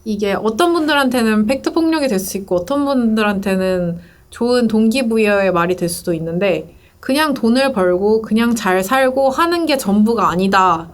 이게 어떤 분들한테는 팩트 폭력이 될 수 있고 어떤 분들한테는 좋은 동기부여의 말이 될 수도 있는데 그냥 돈을 벌고 그냥 잘 살고 하는 게 전부가 아니다.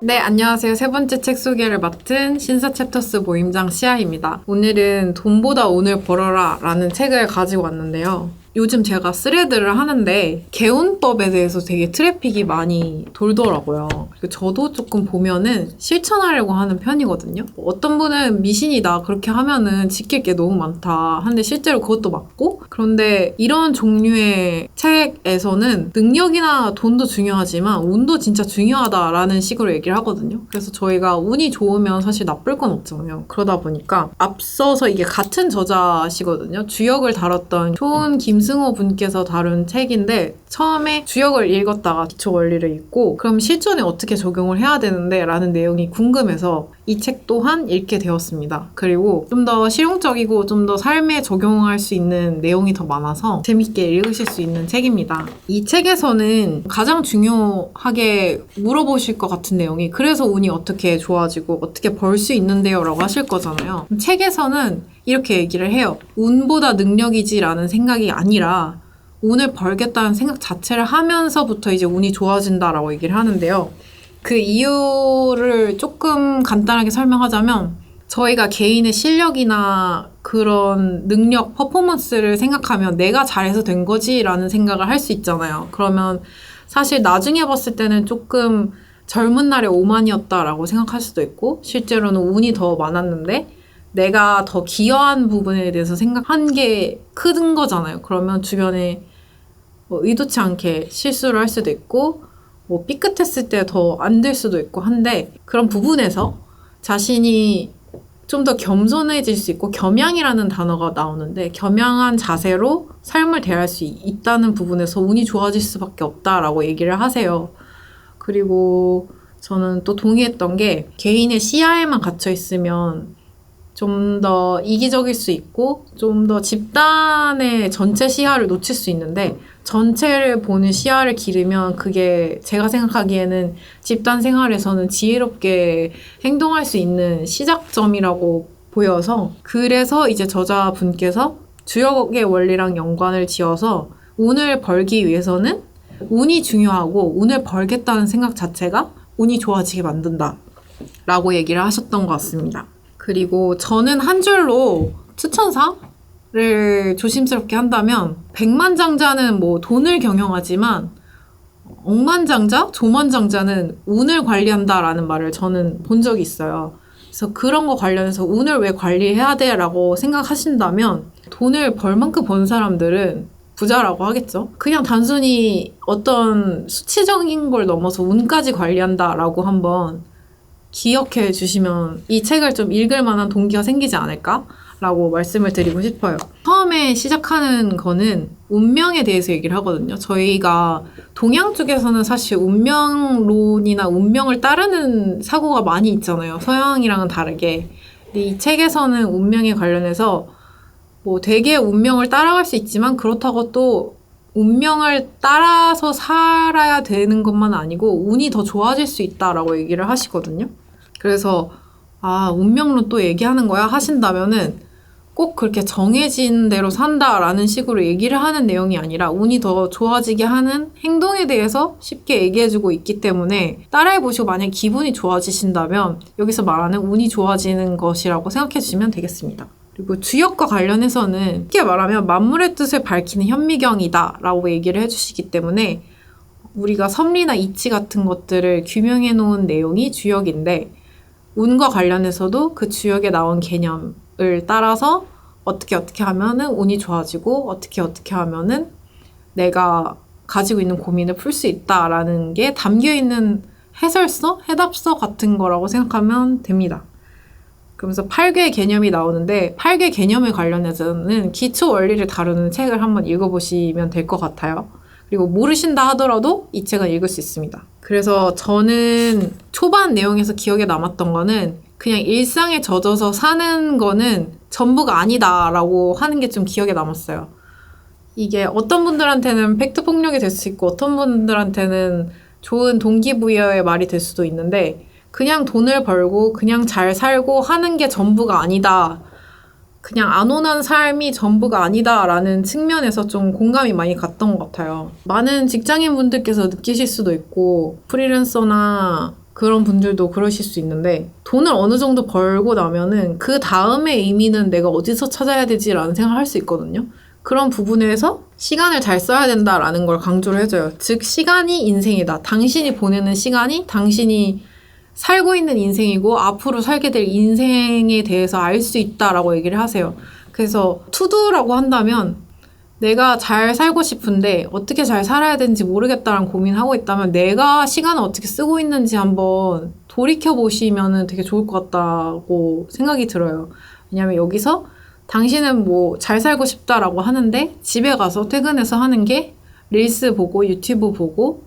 네, 안녕하세요. 세 번째 책 소개를 맡은 신사챕터스 모임장 시아입니다. 오늘은 돈보다 운을 벌어라 라는 책을 가지고 왔는데요. 요즘 제가 스레드를 하는데 개운법에 대해서 되게 트래픽이 많이 돌더라고요. 그리고 저도 조금 보면은 실천하려고 하는 편이거든요. 어떤 분은 미신이다 그렇게 하면은 지킬 게 너무 많다 하는데 실제로 그것도 맞고, 그런데 이런 종류의 책에서는 능력이나 돈도 중요하지만 운도 진짜 중요하다라는 식으로 얘기를 하거든요. 그래서 저희가 운이 좋으면 사실 나쁠 건 없잖아요. 그러다 보니까 앞서서 이게 같은 저자시거든요. 주역을 다뤘던 초은 김승호 분께서 다룬 책인데 처음에 주역을 읽었다가 기초 원리를 읽고 그럼 실전에 어떻게 적용을 해야 되는데 라는 내용이 궁금해서 이 책 또한 읽게 되었습니다. 그리고 좀 더 실용적이고 좀 더 삶에 적용할 수 있는 내용이 더 많아서 재밌게 읽으실 수 있는 책입니다. 이 책에서는 가장 중요하게 물어보실 것 같은 내용이 그래서 운이 어떻게 좋아지고 어떻게 벌 수 있는데요 라고 하실 거잖아요. 책에서는 이렇게 얘기를 해요. 운보다 능력이지 라는 생각이 아니라 운을 벌겠다는 생각 자체를 하면서부터 이제 운이 좋아진다라고 얘기를 하는데요. 그 이유를 조금 간단하게 설명하자면 저희가 개인의 실력이나 그런 능력, 퍼포먼스를 생각하면 내가 잘해서 된 거지 라는 생각을 할 수 있잖아요. 그러면 사실 나중에 봤을 때는 조금 젊은 날의 오만이었다라고 생각할 수도 있고 실제로는 운이 더 많았는데 내가 더 기여한 부분에 대해서 생각한 게 큰 거잖아요. 그러면 주변에 뭐 의도치 않게 실수를 할 수도 있고 뭐 삐끗했을 때 더 안 될 수도 있고 한데 그런 부분에서 자신이 좀 더 겸손해질 수 있고 겸양이라는 단어가 나오는데 겸양한 자세로 삶을 대할 수 있다는 부분에서 운이 좋아질 수밖에 없다라고 얘기를 하세요. 그리고 저는 또 동의했던 게 개인의 시야에만 갇혀 있으면 좀 더 이기적일 수 있고 좀 더 집단의 전체 시야를 놓칠 수 있는데 전체를 보는 시야를 기르면 그게 제가 생각하기에는 집단 생활에서는 지혜롭게 행동할 수 있는 시작점이라고 보여서 그래서 이제 저자분께서 주역의 원리랑 연관을 지어서 운을 벌기 위해서는 운이 중요하고 운을 벌겠다는 생각 자체가 운이 좋아지게 만든다 라고 얘기를 하셨던 것 같습니다. 그리고 저는 한 줄로 추천사를 조심스럽게 한다면 백만장자는 뭐 돈을 경영하지만 억만장자, 조만장자는 운을 관리한다라는 말을 저는 본 적이 있어요. 그래서 그런 거 관련해서 운을 왜 관리해야 돼? 라고 생각하신다면 돈을 벌 만큼 번 사람들은 부자라고 하겠죠. 그냥 단순히 어떤 수치적인 걸 넘어서 운까지 관리한다라고 한번 기억해 주시면 이 책을 좀 읽을 만한 동기가 생기지 않을까? 라고 말씀을 드리고 싶어요. 처음에 시작하는 거는 운명에 대해서 얘기를 하거든요. 저희가 동양 쪽에서는 사실 운명론이나 운명을 따르는 사고가 많이 있잖아요. 서양이랑은 다르게. 근데 이 책에서는 운명에 관련해서 뭐 되게 운명을 따라갈 수 있지만 그렇다고 또 운명을 따라서 살아야 되는 것만 아니고 운이 더 좋아질 수 있다라고 얘기를 하시거든요. 그래서 운명론 또 얘기하는 거야 하신다면은 꼭 그렇게 정해진 대로 산다라는 식으로 얘기를 하는 내용이 아니라 운이 더 좋아지게 하는 행동에 대해서 쉽게 얘기해주고 있기 때문에 따라해보시고 만약 기분이 좋아지신다면 여기서 말하는 운이 좋아지는 것이라고 생각해 주시면 되겠습니다. 그리고 주역과 관련해서는 쉽게 말하면 만물의 뜻을 밝히는 현미경이다 라고 얘기를 해주시기 때문에 우리가 섭리나 이치 같은 것들을 규명해 놓은 내용이 주역인데 운과 관련해서도 그 주역에 나온 개념을 따라서 어떻게 하면은 운이 좋아지고 어떻게 하면은 내가 가지고 있는 고민을 풀 수 있다라는 게 담겨있는 해설서, 해답서 같은 거라고 생각하면 됩니다. 그러면서 8개 개념이 나오는데 8개 개념에 관련해서는 기초 원리를 다루는 책을 한번 읽어보시면 될 것 같아요. 그리고 모르신다 하더라도 이 책은 읽을 수 있습니다. 그래서 저는 초반 내용에서 기억에 남았던 거는 그냥 일상에 젖어서 사는 거는 전부가 아니다라고 하는 게 좀 기억에 남았어요. 이게 어떤 분들한테는 팩트 폭력이 될 수 있고 어떤 분들한테는 좋은 동기부여의 말이 될 수도 있는데 그냥 돈을 벌고 그냥 잘 살고 하는 게 전부가 아니다. 그냥 안온한 삶이 전부가 아니다라는 측면에서 좀 공감이 많이 갔던 것 같아요. 많은 직장인분들께서 느끼실 수도 있고 프리랜서나 그런 분들도 그러실 수 있는데 돈을 어느 정도 벌고 나면은 그 다음의 의미는 내가 어디서 찾아야 되지라는 생각을 할 수 있거든요. 그런 부분에서 시간을 잘 써야 된다라는 걸 강조를 해줘요. 즉 시간이 인생이다. 당신이 보내는 시간이 당신이 살고 있는 인생이고 앞으로 살게 될 인생에 대해서 알 수 있다라고 얘기를 하세요. 그래서 투두라고 한다면 내가 잘 살고 싶은데 어떻게 잘 살아야 되는지 모르겠다라는 고민하고 있다면 내가 시간을 어떻게 쓰고 있는지 한번 돌이켜보시면 되게 좋을 것 같다고 생각이 들어요. 왜냐면 여기서 당신은 뭐 잘 살고 싶다라고 하는데 집에 가서 퇴근해서 하는 게 릴스 보고 유튜브 보고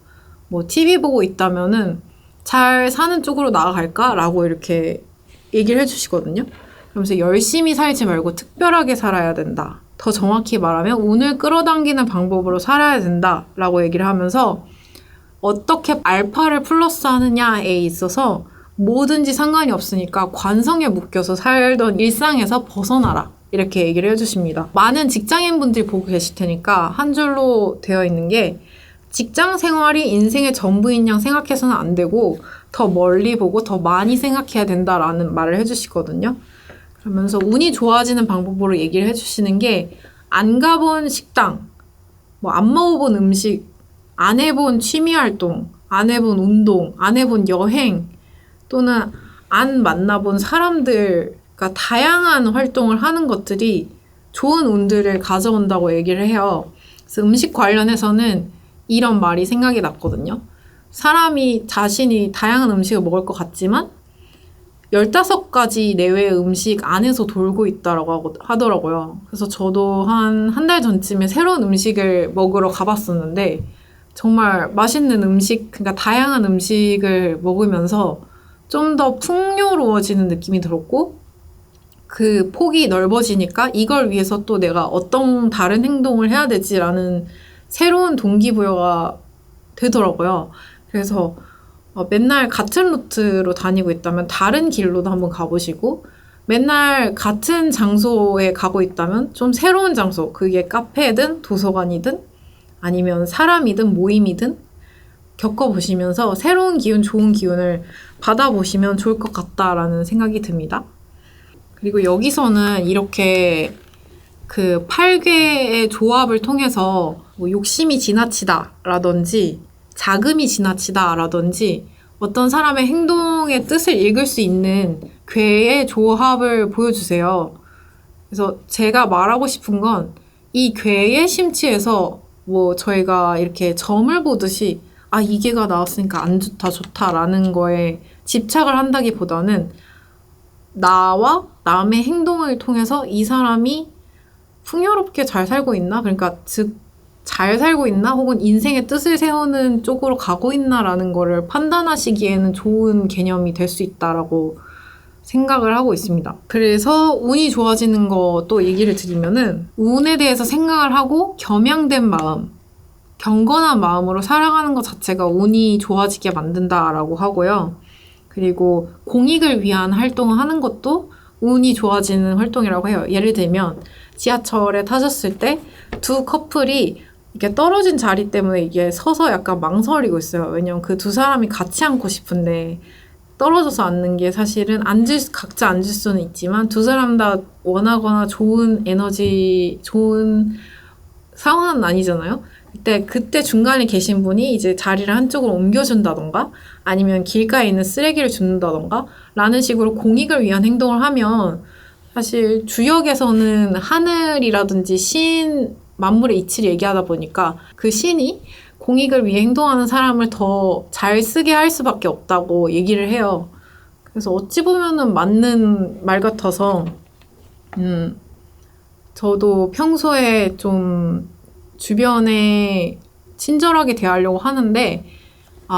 뭐 TV 보고 있다면은 잘 사는 쪽으로 나아갈까라고 이렇게 얘기를 해주시거든요. 그러면서 열심히 살지 말고 특별하게 살아야 된다. 더 정확히 말하면 운을 끌어당기는 방법으로 살아야 된다라고 얘기를 하면서 어떻게 알파를 플러스 하느냐에 있어서 뭐든지 상관이 없으니까 관성에 묶여서 살던 일상에서 벗어나라. 이렇게 얘기를 해주십니다. 많은 직장인분들이 보고 계실 테니까 한 줄로 되어 있는 게 직장 생활이 인생의 전부인 양 생각해서는 안 되고 더 멀리 보고 더 많이 생각해야 된다라는 말을 해주시거든요. 그러면서 운이 좋아지는 방법으로 얘기를 해주시는 게 안 가본 식당, 뭐 안 먹어본 음식, 안 해본 취미활동, 안 해본 운동, 안 해본 여행 또는 안 만나본 사람들, 그러니까 다양한 활동을 하는 것들이 좋은 운들을 가져온다고 얘기를 해요. 그래서 음식 관련해서는 이런 말이 생각이 났거든요. 사람이 자신이 다양한 음식을 먹을 것 같지만 15가지 내외의 음식 안에서 돌고 있다라고 하더라고요. 그래서 저도 한 달 전쯤에 새로운 음식을 먹으러 가봤었는데 정말 맛있는 음식, 그러니까 다양한 음식을 먹으면서 좀 더 풍요로워지는 느낌이 들었고 그 폭이 넓어지니까 이걸 위해서 또 내가 어떤 다른 행동을 해야 되지라는 새로운 동기부여가 되더라고요. 그래서 맨날 같은 루트로 다니고 있다면 다른 길로도 한번 가보시고 맨날 같은 장소에 가고 있다면 좀 새로운 장소, 그게 카페든 도서관이든 아니면 사람이든 모임이든 겪어보시면서 새로운 기운, 좋은 기운을 받아보시면 좋을 것 같다라는 생각이 듭니다. 그리고 여기서는 이렇게 그 8개의 조합을 통해서 뭐 욕심이 지나치다라든지 자금이 지나치다라든지 어떤 사람의 행동의 뜻을 읽을 수 있는 괴의 조합을 보여주세요. 그래서 제가 말하고 싶은 건 이 괴의 심취에서 뭐 저희가 이렇게 점을 보듯이 이 개가 나왔으니까 안 좋다 좋다라는 거에 집착을 한다기보다는 나와 남의 행동을 통해서 이 사람이 풍요롭게 잘 살고 있나? 그러니까 즉 잘 살고 있나? 혹은 인생의 뜻을 세우는 쪽으로 가고 있나라는 거를 판단하시기에는 좋은 개념이 될 수 있다라고 생각을 하고 있습니다. 그래서 운이 좋아지는 것도 얘기를 드리면은 운에 대해서 생각을 하고 겸양된 마음, 경건한 마음으로 살아가는 것 자체가 운이 좋아지게 만든다라고 하고요. 그리고 공익을 위한 활동을 하는 것도 운이 좋아지는 활동이라고 해요. 예를 들면 지하철에 타셨을 때 두 커플이 이게 떨어진 자리 때문에 이게 서서 약간 망설이고 있어요. 왜냐면 그 두 사람이 같이 앉고 싶은데 떨어져서 앉는 게 사실은 각자 앉을 수는 있지만 두 사람 다 원하거나 좋은 에너지, 좋은 상황은 아니잖아요. 그때 중간에 계신 분이 이제 자리를 한쪽으로 옮겨준다던가 아니면 길가에 있는 쓰레기를 줍는다던가 라는 식으로 공익을 위한 행동을 하면 사실 주역에서는 하늘이라든지 신, 만물의 이치를 얘기하다 보니까 그 신이 공익을 위해 행동하는 사람을 더 잘 쓰게 할 수밖에 없다고 얘기를 해요. 그래서 어찌 보면은 맞는 말 같아서 저도 평소에 좀 주변에 친절하게 대하려고 하는데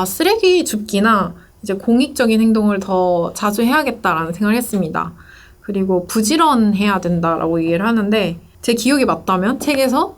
쓰레기 줍기나 이제 공익적인 행동을 더 자주 해야겠다라는 생각을 했습니다. 그리고 부지런해야 된다라고 얘기를 하는데 제 기억이 맞다면 책에서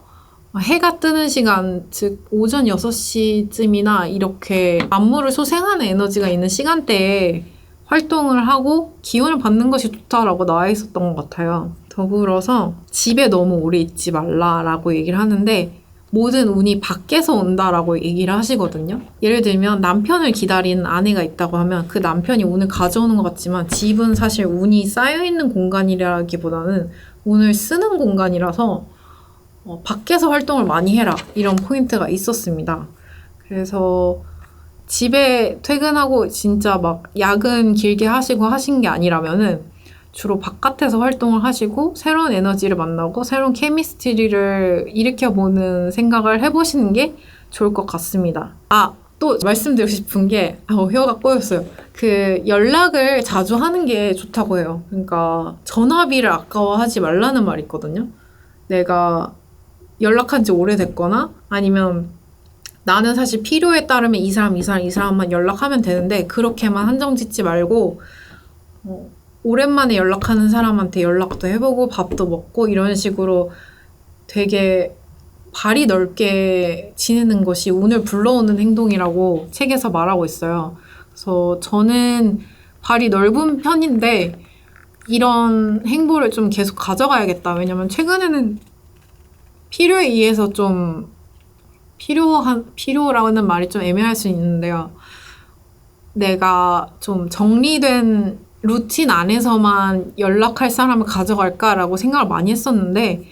해가 뜨는 시간, 즉 오전 6시쯤이나 이렇게 만물을 소생하는 에너지가 있는 시간대에 활동을 하고 기운을 받는 것이 좋다라고 나와 있었던 것 같아요. 더불어서 집에 너무 오래 있지 말라라고 얘기를 하는데 모든 운이 밖에서 온다라고 얘기를 하시거든요. 예를 들면 남편을 기다리는 아내가 있다고 하면 그 남편이 운을 가져오는 것 같지만 집은 사실 운이 쌓여있는 공간이라기보다는 운을 쓰는 공간이라서 밖에서 활동을 많이 해라 이런 포인트가 있었습니다. 그래서 집에 퇴근하고 진짜 막 야근 길게 하시고 하신 게 아니라면은 주로 바깥에서 활동을 하시고 새로운 에너지를 만나고 새로운 케미스트리를 일으켜보는 생각을 해보시는 게 좋을 것 같습니다. 또 말씀드리고 싶은 게 혀가 꼬였어요. 그 연락을 자주 하는 게 좋다고 해요. 그러니까 전화비를 아까워하지 말라는 말이 있거든요. 내가 연락한 지 오래됐거나 아니면 나는 사실 필요에 따르면 이 사람만 연락하면 되는데 그렇게만 한정 짓지 말고 오랜만에 연락하는 사람한테 연락도 해보고 밥도 먹고 이런 식으로 되게 발이 넓게 지내는 것이 운을 불러오는 행동이라고 책에서 말하고 있어요. 그래서 저는 발이 넓은 편인데 이런 행보를 좀 계속 가져가야겠다. 왜냐면 최근에는 필요에 의해서 좀 필요라는 말이 좀 애매할 수 있는데요. 내가 좀 정리된 루틴 안에서만 연락할 사람을 가져갈까라고 생각을 많이 했었는데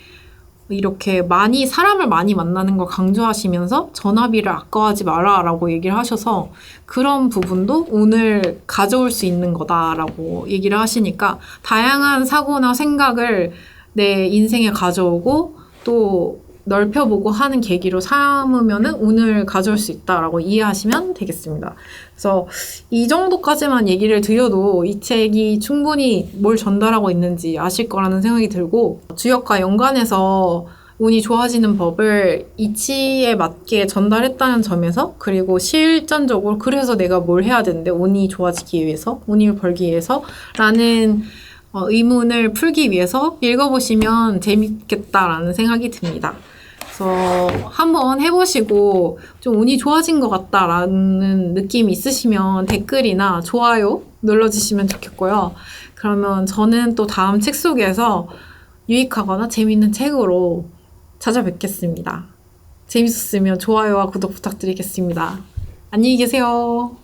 이렇게 사람을 많이 만나는 걸 강조하시면서 전화비를 아까워하지 마라라고 얘기를 하셔서 그런 부분도 운을 가져올 수 있는 거다라고 얘기를 하시니까 다양한 사고나 생각을 내 인생에 가져오고 또 넓혀보고 하는 계기로 삼으면은 운을 가져올 수 있다라고 이해하시면 되겠습니다. 그래서 이 정도까지만 얘기를 드려도 이 책이 충분히 뭘 전달하고 있는지 아실 거라는 생각이 들고 주역과 연관해서 운이 좋아지는 법을 이치에 맞게 전달했다는 점에서 그리고 실전적으로 그래서 내가 뭘 해야 되는데 운이 좋아지기 위해서 운을 벌기 위해서 라는 의문을 풀기 위해서 읽어보시면 재밌겠다라는 생각이 듭니다. 그래서 한번 해보시고 좀 운이 좋아진 것 같다라는 느낌이 있으시면 댓글이나 좋아요 눌러주시면 좋겠고요. 그러면 저는 또 다음 책 속에서 유익하거나 재밌는 책으로 찾아뵙겠습니다. 재밌었으면 좋아요와 구독 부탁드리겠습니다. 안녕히 계세요.